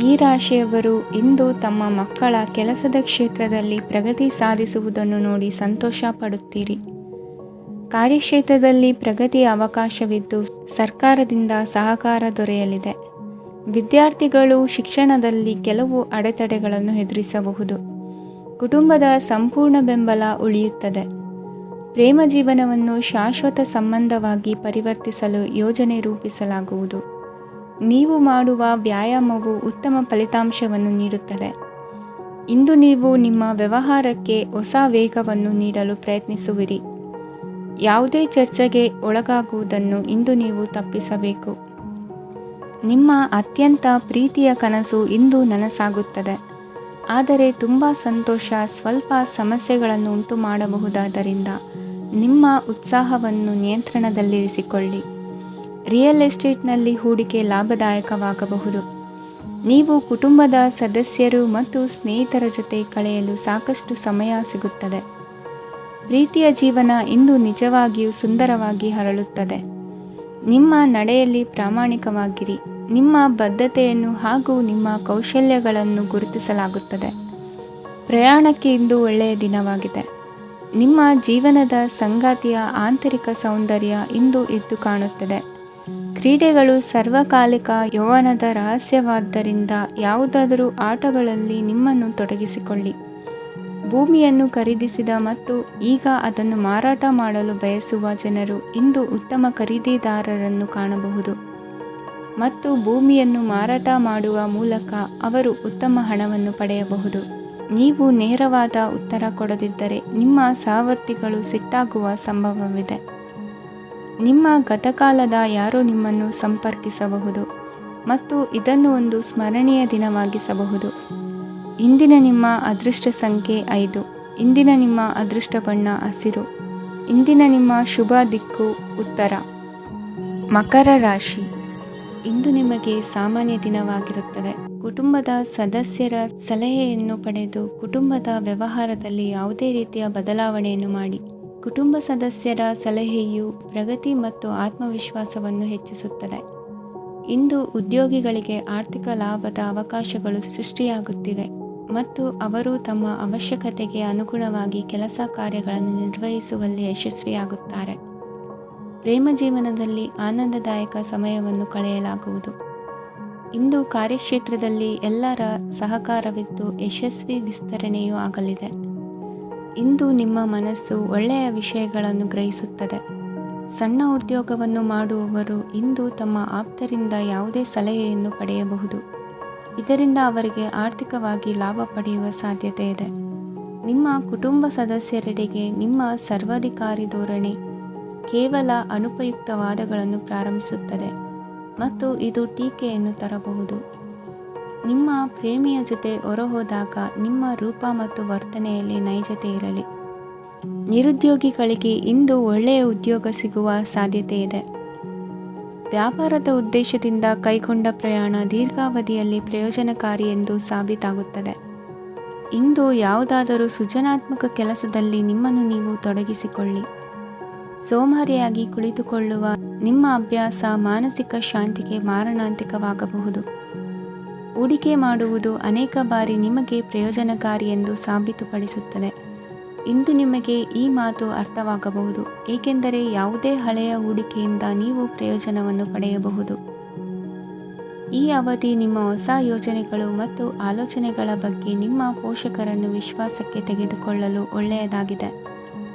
ಈ ರಾಶಿಯವರು ಇಂದು ತಮ್ಮ ಮಕ್ಕಳ ಕೆಲಸದ ಕ್ಷೇತ್ರದಲ್ಲಿ ಪ್ರಗತಿ ಸಾಧಿಸುವುದನ್ನು ನೋಡಿ ಸಂತೋಷ ಪಡುತ್ತೀರಿ. ಕಾರ್ಯಕ್ಷೇತ್ರದಲ್ಲಿ ಪ್ರಗತಿಯ ಅವಕಾಶವಿದ್ದು ಸರ್ಕಾರದಿಂದ ಸಹಕಾರ ದೊರೆಯಲಿದೆ. ವಿದ್ಯಾರ್ಥಿಗಳು ಶಿಕ್ಷಣದಲ್ಲಿ ಕೆಲವು ಅಡೆತಡೆಗಳನ್ನು ಎದುರಿಸಬಹುದು. ಕುಟುಂಬದ ಸಂಪೂರ್ಣ ಬೆಂಬಲ ಉಳಿಯುತ್ತದೆ. ಪ್ರೇಮ ಜೀವನವನ್ನು ಶಾಶ್ವತ ಸಂಬಂಧವಾಗಿ ಪರಿವರ್ತಿಸಲು ಯೋಜನೆ ರೂಪಿಸಲಾಗುವುದು. ನೀವು ಮಾಡುವ ವ್ಯಾಯಾಮವು ಉತ್ತಮ ಫಲಿತಾಂಶವನ್ನು ನೀಡುತ್ತದೆ. ಇಂದು ನೀವು ನಿಮ್ಮ ವ್ಯವಹಾರಕ್ಕೆ ಹೊಸ ವೇಗವನ್ನು ನೀಡಲು ಪ್ರಯತ್ನಿಸುವಿರಿ. ಯಾವುದೇ ಚರ್ಚೆಗೆ ಒಳಗಾಗುವುದನ್ನು ಇಂದು ನೀವು ತಪ್ಪಿಸಬೇಕು. ನಿಮ್ಮ ಅತ್ಯಂತ ಪ್ರೀತಿಯ ಕನಸು ಇಂದು ನನಸಾಗುತ್ತದೆ. ಆದರೆ ತುಂಬ ಸಂತೋಷ ಸ್ವಲ್ಪ ಸಮಸ್ಯೆಗಳನ್ನು ಉಂಟು ಮಾಡಬಹುದಾದ್ದರಿಂದ ನಿಮ್ಮ ಉತ್ಸಾಹವನ್ನು ನಿಯಂತ್ರಣದಲ್ಲಿರಿಸಿಕೊಳ್ಳಿ. ರಿಯಲ್ ಎಸ್ಟೇಟ್ನಲ್ಲಿ ಹೂಡಿಕೆ ಲಾಭದಾಯಕವಾಗಬಹುದು. ನೀವು ಕುಟುಂಬದ ಸದಸ್ಯರು ಮತ್ತು ಸ್ನೇಹಿತರ ಜೊತೆ ಕಳೆಯಲು ಸಾಕಷ್ಟು ಸಮಯ ಸಿಗುತ್ತದೆ. ಪ್ರೀತಿಯ ಜೀವನ ಇಂದು ನಿಜವಾಗಿಯೂ ಸುಂದರವಾಗಿ ಹರಳುತ್ತದೆ. ನಿಮ್ಮ ನಡೆಯಲ್ಲಿ ಪ್ರಾಮಾಣಿಕವಾಗಿರಿ. ನಿಮ್ಮ ಬದ್ಧತೆಯನ್ನು ಹಾಗೂ ನಿಮ್ಮ ಕೌಶಲ್ಯಗಳನ್ನು ಗುರುತಿಸಲಾಗುತ್ತದೆ. ಪ್ರಯಾಣಕ್ಕೆ ಇಂದು ಒಳ್ಳೆಯ ದಿನವಾಗಿದೆ. ನಿಮ್ಮ ಜೀವನದ ಸಂಗಾತಿಯ ಆಂತರಿಕ ಸೌಂದರ್ಯ ಇಂದು ಎದ್ದು ಕಾಣುತ್ತದೆ. ಕ್ರೀಡೆಗಳು ಸರ್ವಕಾಲಿಕ ಯೌವನದ ರಹಸ್ಯವಾದ್ದರಿಂದ ಯಾವುದಾದರೂ ಆಟಗಳಲ್ಲಿ ನಿಮ್ಮನ್ನು ತೊಡಗಿಸಿಕೊಳ್ಳಿ. ಭೂಮಿಯನ್ನು ಖರೀದಿಸಿದ ಮತ್ತು ಈಗ ಅದನ್ನು ಮಾರಾಟ ಮಾಡಲು ಬಯಸುವ ಜನರು ಇಂದು ಉತ್ತಮ ಖರೀದಿದಾರರನ್ನು ಕಾಣಬಹುದು ಮತ್ತು ಭೂಮಿಯನ್ನು ಮಾರಾಟ ಮಾಡುವ ಮೂಲಕ ಅವರು ಉತ್ತಮ ಹಣವನ್ನು ಪಡೆಯಬಹುದು. ನೀವು ನೇರವಾದ ಉತ್ತರ ಕೊಡದಿದ್ದರೆ ನಿಮ್ಮ ಸಹವರ್ತಿಗಳು ಸಿಟ್ಟಾಗುವ ಸಂಭವವಿದೆ. ನಿಮ್ಮ ಗತಕಾಲದ ಯಾರೋ ನಿಮ್ಮನ್ನು ಸಂಪರ್ಕಿಸಬಹುದು ಮತ್ತು ಇದನ್ನು ಒಂದು ಸ್ಮರಣೀಯ ದಿನವಾಗಿಸಬಹುದು. ಇಂದಿನ ನಿಮ್ಮ ಅದೃಷ್ಟ ಸಂಖ್ಯೆ 5. ಇಂದಿನ ನಿಮ್ಮ ಅದೃಷ್ಟ ಬಣ್ಣ ಹಸಿರು. ಇಂದಿನ ನಿಮ್ಮ ಶುಭ ದಿಕ್ಕು ಉತ್ತರ. ಮಕರ ರಾಶಿ. ಇಂದು ನಿಮಗೆ ಸಾಮಾನ್ಯ ದಿನವಾಗಿರುತ್ತದೆ. ಕುಟುಂಬದ ಸದಸ್ಯರ ಸಲಹೆಯನ್ನು ಪಡೆದು ಕುಟುಂಬದ ವ್ಯವಹಾರದಲ್ಲಿ ಯಾವುದೇ ರೀತಿಯ ಬದಲಾವಣೆಯನ್ನು ಮಾಡಿ. ಕುಟುಂಬ ಸದಸ್ಯರ ಸಲಹೆಯು ಪ್ರಗತಿ ಮತ್ತು ಆತ್ಮವಿಶ್ವಾಸವನ್ನು ಹೆಚ್ಚಿಸುತ್ತದೆ. ಇಂದು ಉದ್ಯೋಗಿಗಳಿಗೆ ಆರ್ಥಿಕ ಲಾಭದ ಅವಕಾಶಗಳು ಸೃಷ್ಟಿಯಾಗುತ್ತಿವೆ ಮತ್ತು ಅವರು ತಮ್ಮ ಅವಶ್ಯಕತೆಗೆ ಅನುಗುಣವಾಗಿ ಕೆಲಸ ಕಾರ್ಯಗಳನ್ನು ನಿರ್ವಹಿಸುವಲ್ಲಿ ಯಶಸ್ವಿಯಾಗುತ್ತಾರೆ. ಪ್ರೇಮ ಜೀವನದಲ್ಲಿ ಆನಂದದಾಯಕ ಸಮಯವನ್ನು ಕಳೆಯಲಾಗುವುದು. ಇಂದು ಕಾರ್ಯಕ್ಷೇತ್ರದಲ್ಲಿ ಎಲ್ಲರ ಸಹಕಾರವಿದ್ದು ಯಶಸ್ವಿ ವಿಸ್ತರಣೆಯೂ ಆಗಲಿದೆ. ಇಂದು ನಿಮ್ಮ ಮನಸ್ಸು ಒಳ್ಳೆಯ ವಿಷಯಗಳನ್ನು ಗ್ರಹಿಸುತ್ತದೆ. ಸಣ್ಣ ಉದ್ಯೋಗವನ್ನು ಮಾಡುವವರು ಇಂದು ತಮ್ಮ ಆಪ್ತರಿಂದ ಯಾವುದೇ ಸಲಹೆಯನ್ನು ಪಡೆಯಬಹುದು. ಇದರಿಂದ ಅವರಿಗೆ ಆರ್ಥಿಕವಾಗಿ ಲಾಭ ಪಡೆಯುವ ಸಾಧ್ಯತೆ ಇದೆ. ನಿಮ್ಮ ಕುಟುಂಬ ಸದಸ್ಯರೆಡೆಗೆ ನಿಮ್ಮ ಸರ್ವಾಧಿಕಾರಿ ಧೋರಣೆ ಕೇವಲ ಅನುಪಯುಕ್ತ ವಾದಗಳನ್ನು ಪ್ರಾರಂಭಿಸುತ್ತದೆ ಮತ್ತು ಇದು ಟೀಕೆಯನ್ನು ತರಬಹುದು. ನಿಮ್ಮ ಪ್ರೇಮಿಯ ಜೊತೆ ಹೊರಹೋದಾಗ ನಿಮ್ಮ ರೂಪ ಮತ್ತು ವರ್ತನೆಯಲ್ಲಿ ನೈಜತೆ ಇರಲಿ. ನಿರುದ್ಯೋಗಿಗಳಿಗೆ ಇಂದು ಒಳ್ಳೆಯ ಉದ್ಯೋಗ ಸಿಗುವ ಸಾಧ್ಯತೆ ಇದೆ. ವ್ಯಾಪಾರದ ಉದ್ದೇಶದಿಂದ ಕೈಗೊಂಡ ಪ್ರಯಾಣ ದೀರ್ಘಾವಧಿಯಲ್ಲಿ ಪ್ರಯೋಜನಕಾರಿ ಎಂದು ಸಾಬೀತಾಗುತ್ತದೆ. ಇಂದು ಯಾವುದಾದರೂ ಸೃಜನಾತ್ಮಕ ಕೆಲಸದಲ್ಲಿ ನಿಮ್ಮನ್ನು ನೀವು ತೊಡಗಿಸಿಕೊಳ್ಳಿ. ಸೋಮಾರಿಯಾಗಿ ಕುಳಿತುಕೊಳ್ಳುವ ನಿಮ್ಮ ಅಭ್ಯಾಸ ಮಾನಸಿಕ ಶಾಂತಿಗೆ ಮಾರಣಾಂತಿಕವಾಗಬಹುದು. ಹೂಡಿಕೆ ಮಾಡುವುದು ಅನೇಕ ಬಾರಿ ನಿಮಗೆ ಪ್ರಯೋಜನಕಾರಿ ಎಂದು ಸಾಬೀತುಪಡಿಸುತ್ತದೆ. ಇಂದು ನಿಮಗೆ ಈ ಮಾತು ಅರ್ಥವಾಗಬಹುದು, ಏಕೆಂದರೆ ಯಾವುದೇ ಹಳೆಯ ಹೂಡಿಕೆಯಿಂದ ನೀವು ಪ್ರಯೋಜನವನ್ನು ಪಡೆಯಬಹುದು. ಈ ಅವಧಿ ನಿಮ್ಮ ಹೊಸ ಯೋಜನೆಗಳು ಮತ್ತು ಆಲೋಚನೆಗಳ ಬಗ್ಗೆ ನಿಮ್ಮ ಪೋಷಕರನ್ನು ವಿಶ್ವಾಸಕ್ಕೆ ತೆಗೆದುಕೊಳ್ಳಲು ಒಳ್ಳೆಯದಾಗಿದೆ.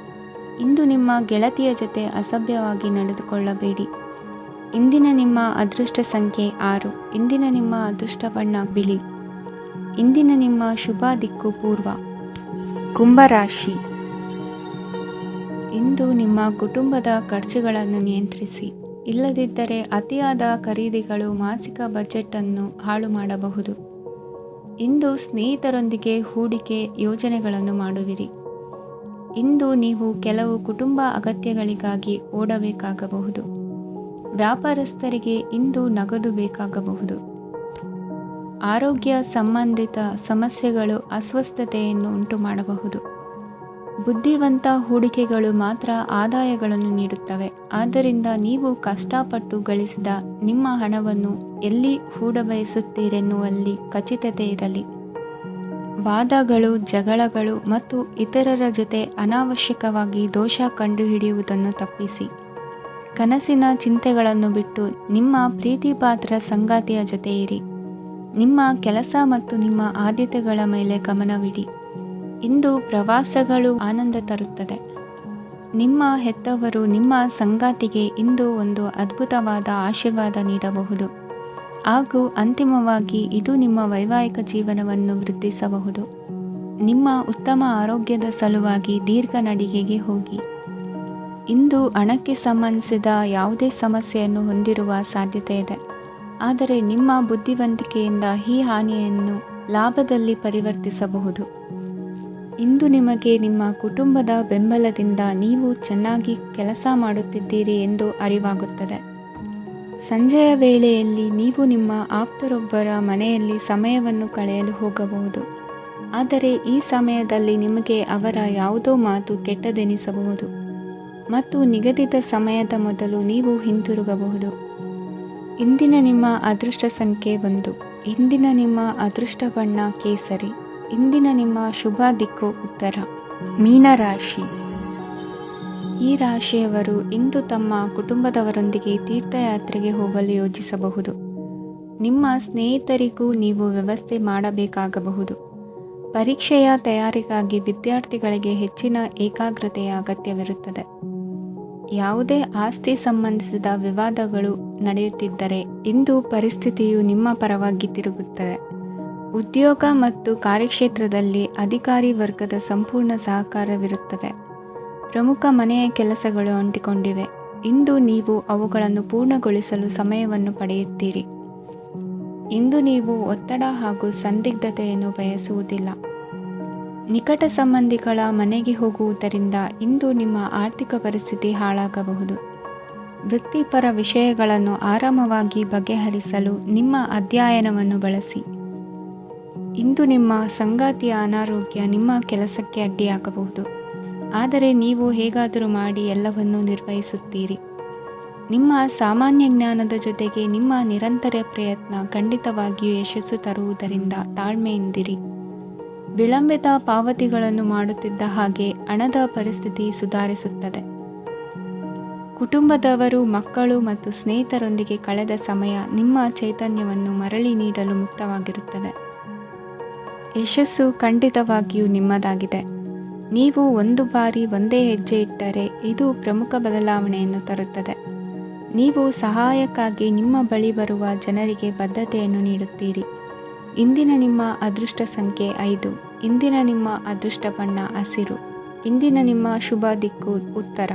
ಇಂದು ನಿಮ್ಮ ಗೆಳತಿಯ ಜೊತೆ ಅಸಭ್ಯವಾಗಿ ನಡೆದುಕೊಳ್ಳಬೇಡಿ. ಇಂದಿನ ನಿಮ್ಮ ಅದೃಷ್ಟ ಸಂಖ್ಯೆ 6. ಇಂದಿನ ನಿಮ್ಮ ಅದೃಷ್ಟ ಬಣ್ಣ ಬಿಳಿ. ಇಂದಿನ ನಿಮ್ಮ ಶುಭ ದಿಕ್ಕು ಪೂರ್ವ. ಕುಂಭರಾಶಿ. ಇಂದು ನಿಮ್ಮ ಕುಟುಂಬದ ಖರ್ಚುಗಳನ್ನು ನಿಯಂತ್ರಿಸಿ. ಇಲ್ಲದಿದ್ದರೆ ಅತಿಯಾದ ಖರೀದಿಗಳು ಮಾಸಿಕ ಬಜೆಟನ್ನು ಹಾಳು ಮಾಡಬಹುದು. ಇಂದು ಸ್ನೇಹಿತರೊಂದಿಗೆ ಹೂಡಿಕೆ ಯೋಜನೆಗಳನ್ನು ಮಾಡುವಿರಿ. ಇಂದು ನೀವು ಕೆಲವು ಕುಟುಂಬ ಅಗತ್ಯಗಳಿಗಾಗಿ ಓಡಬೇಕಾಗಬಹುದು. ವ್ಯಾಪಾರಸ್ಥರಿಗೆ ಇಂದು ನಗದು ಬೇಕಾಗಬಹುದು. ಆರೋಗ್ಯ ಸಂಬಂಧಿತ ಸಮಸ್ಯೆಗಳು ಅಸ್ವಸ್ಥತೆಯನ್ನು ಉಂಟುಮಾಡಬಹುದು. ಬುದ್ಧಿವಂತ ಹೂಡಿಕೆಗಳು ಮಾತ್ರ ಆದಾಯಗಳನ್ನು ನೀಡುತ್ತವೆ. ಆದ್ದರಿಂದ ನೀವು ಕಷ್ಟಪಟ್ಟು ಗಳಿಸಿದ ನಿಮ್ಮ ಹಣವನ್ನು ಎಲ್ಲಿ ಹೂಡಬಯಸುತ್ತೀರೆನ್ನುವಲ್ಲಿ ಖಚಿತತೆ ಇರಲಿ. ವಾದಗಳು, ಜಗಳಗಳು ಮತ್ತು ಇತರರ ಜೊತೆ ಅನಾವಶ್ಯಕವಾಗಿ ದೋಷ ಕಂಡುಹಿಡಿಯುವುದನ್ನು ತಪ್ಪಿಸಿ. ಕನಸಿನ ಚಿಂತೆಗಳನ್ನು ಬಿಟ್ಟು ನಿಮ್ಮ ಪ್ರೀತಿಪಾತ್ರ ಸಂಗಾತಿಯ ಜೊತೆ ಇರಿ. ನಿಮ್ಮ ಕೆಲಸ ಮತ್ತು ನಿಮ್ಮ ಆದ್ಯತೆಗಳ ಮೇಲೆ ಗಮನವಿಡಿ. ಇಂದು ಪ್ರವಾಸಗಳು ಆನಂದ ತರುತ್ತದೆ. ನಿಮ್ಮ ಹೆತ್ತವರು ನಿಮ್ಮ ಸಂಗಾತಿಗೆ ಇಂದು ಒಂದು ಅದ್ಭುತವಾದ ಆಶೀರ್ವಾದ ನೀಡಬಹುದು ಹಾಗೂ ಅಂತಿಮವಾಗಿ ಇದು ನಿಮ್ಮ ವೈವಾಹಿಕ ಜೀವನವನ್ನು ವೃದ್ಧಿಸಬಹುದು. ನಿಮ್ಮ ಉತ್ತಮ ಆರೋಗ್ಯದ ಸಲುವಾಗಿ ದೀರ್ಘ ನಡಿಗೆಗೆ ಹೋಗಿ. ಇಂದು ಹಣಕ್ಕೆ ಸಂಬಂಧಿಸಿದ ಯಾವುದೇ ಸಮಸ್ಯೆಯನ್ನು ಹೊಂದಿರುವ ಸಾಧ್ಯತೆ ಇದೆ, ಆದರೆ ನಿಮ್ಮ ಬುದ್ಧಿವಂತಿಕೆಯಿಂದ ಈ ಹಾನಿಯನ್ನು ಲಾಭದಲ್ಲಿ ಪರಿವರ್ತಿಸಬಹುದು. ಇಂದು ನಿಮಗೆ ನಿಮ್ಮ ಕುಟುಂಬದ ಬೆಂಬಲದಿಂದ ನೀವು ಚೆನ್ನಾಗಿ ಕೆಲಸ ಮಾಡುತ್ತಿದ್ದೀರಿ ಎಂದು ಅರಿವಾಗುತ್ತದೆ. ಸಂಜೆಯ ವೇಳೆಯಲ್ಲಿ ನೀವು ನಿಮ್ಮ ಆಪ್ತರೊಬ್ಬರ ಮನೆಯಲ್ಲಿ ಸಮಯವನ್ನು ಕಳೆಯಲು ಹೋಗಬಹುದು, ಆದರೆ ಈ ಸಮಯದಲ್ಲಿ ನಿಮಗೆ ಅವರ ಯಾವುದೋ ಮಾತು ಕೆಟ್ಟದೆನಿಸಬಹುದು ಮತ್ತು ನಿಗದಿತ ಸಮಯದ ಮೊದಲು ನೀವು ಹಿಂತಿರುಗಬಹುದು. ಇಂದಿನ ನಿಮ್ಮ ಅದೃಷ್ಟ ಸಂಖ್ಯೆ 1. ಇಂದಿನ ನಿಮ್ಮ ಅದೃಷ್ಟ ಬಣ್ಣ ಕೇಸರಿ. ಇಂದಿನ ನಿಮ್ಮ ಶುಭ ದಿಕ್ಕು ಉತ್ತರ. ಮೀನರಾಶಿ. ಈ ರಾಶಿಯವರು ಇಂದು ತಮ್ಮ ಕುಟುಂಬದವರೊಂದಿಗೆ ತೀರ್ಥಯಾತ್ರೆಗೆ ಹೋಗಲು ಯೋಜಿಸಬಹುದು. ನಿಮ್ಮ ಸ್ನೇಹಿತರಿಗೂ ನೀವು ವ್ಯವಸ್ಥೆ ಮಾಡಬೇಕಾಗಬಹುದು. ಪರೀಕ್ಷೆಯ ತಯಾರಿಗಾಗಿ ವಿದ್ಯಾರ್ಥಿಗಳಿಗೆ ಹೆಚ್ಚಿನ ಏಕಾಗ್ರತೆಯ ಅಗತ್ಯವಿರುತ್ತದೆ. ಯಾವುದೇ ಆಸ್ತಿ ಸಂಬಂಧಿಸಿದ ವಿವಾದಗಳು ನಡೆಯುತ್ತಿದ್ದರೆ ಇಂದು ಪರಿಸ್ಥಿತಿಯು ನಿಮ್ಮ ಪರವಾಗಿ ತಿರುಗುತ್ತದೆ. ಉದ್ಯೋಗ ಮತ್ತು ಕಾರ್ಯಕ್ಷೇತ್ರದಲ್ಲಿ ಅಧಿಕಾರಿ ವರ್ಗದ ಸಂಪೂರ್ಣ ಸಹಕಾರವಿರುತ್ತದೆ. ಪ್ರಮುಖ ಮನೆಯ ಕೆಲಸಗಳು ಅಂಟಿಕೊಂಡಿವೆ. ಇಂದು ನೀವು ಅವುಗಳನ್ನು ಪೂರ್ಣಗೊಳಿಸಲು ಸಮಯವನ್ನು ಪಡೆಯುತ್ತೀರಿ. ಇಂದು ನೀವು ಒತ್ತಡ ಹಾಗೂ ಸಂದಿಗ್ಧತೆಯನ್ನು ಬಯಸುವುದಿಲ್ಲ. ನಿಕಟ ಸಂಬಂಧಿಗಳ ಮನೆಗೆ ಹೋಗುವುದರಿಂದ ಇಂದು ನಿಮ್ಮ ಆರ್ಥಿಕ ಪರಿಸ್ಥಿತಿ ಹಾಳಾಗಬಹುದು. ವೃತ್ತಿಪರ ವಿಷಯಗಳನ್ನು ಆರಾಮವಾಗಿ ಬಗೆಹರಿಸಲು ನಿಮ್ಮ ಅಧ್ಯಯನವನ್ನು ಬಳಸಿ. ಇಂದು ನಿಮ್ಮ ಸಂಗಾತಿಯ ಅನಾರೋಗ್ಯ ನಿಮ್ಮ ಕೆಲಸಕ್ಕೆ ಅಡ್ಡಿಯಾಗಬಹುದು, ಆದರೆ ನೀವು ಹೇಗಾದರೂ ಮಾಡಿ ಎಲ್ಲವನ್ನೂ ನಿರ್ವಹಿಸುತ್ತೀರಿ. ನಿಮ್ಮ ಸಾಮಾನ್ಯ ಜ್ಞಾನದ ಜೊತೆಗೆ ನಿಮ್ಮ ನಿರಂತರ ಪ್ರಯತ್ನ ಖಂಡಿತವಾಗಿಯೂ ಯಶಸ್ಸು ತರುವುದರಿಂದ ತಾಳ್ಮೆಯಿಂದಿರಿ. ವಿಳಂಬಿತ ಪಾವತಿಗಳನ್ನು ಮಾಡುತ್ತಿದ್ದ ಹಾಗೆ ಹಣದ ಪರಿಸ್ಥಿತಿ ಸುಧಾರಿಸುತ್ತದೆ. ಕುಟುಂಬದವರು, ಮಕ್ಕಳು ಮತ್ತು ಸ್ನೇಹಿತರೊಂದಿಗೆ ಕಳೆದ ಸಮಯ ನಿಮ್ಮ ಚೈತನ್ಯವನ್ನು ಮರಳಿ ನೀಡಲು ಮುಕ್ತವಾಗಿರುತ್ತದೆ. ಯಶಸ್ಸು ಖಂಡಿತವಾಗಿಯೂ ನಿಮ್ಮದಾಗಿದೆ. ನೀವು ಒಂದು ಬಾರಿ ಒಂದೇ ಹೆಜ್ಜೆ ಇಟ್ಟರೆ ಇದು ಪ್ರಮುಖ ಬದಲಾವಣೆಯನ್ನು ತರುತ್ತದೆ. ನೀವು ಸಹಾಯಕ್ಕಾಗಿ ನಿಮ್ಮ ಬಳಿ ಬರುವ ಜನರಿಗೆ ಬದ್ಧತೆಯನ್ನು ನೀಡುತ್ತೀರಿ. ಇಂದಿನ ನಿಮ್ಮ ಅದೃಷ್ಟ ಸಂಖ್ಯೆ 5. ಇಂದಿನ ನಿಮ್ಮ ಅದೃಷ್ಟ ಬಣ್ಣ ಹಸಿರು. ಇಂದಿನ ನಿಮ್ಮ ಶುಭ ದಿಕ್ಕು ಉತ್ತರ.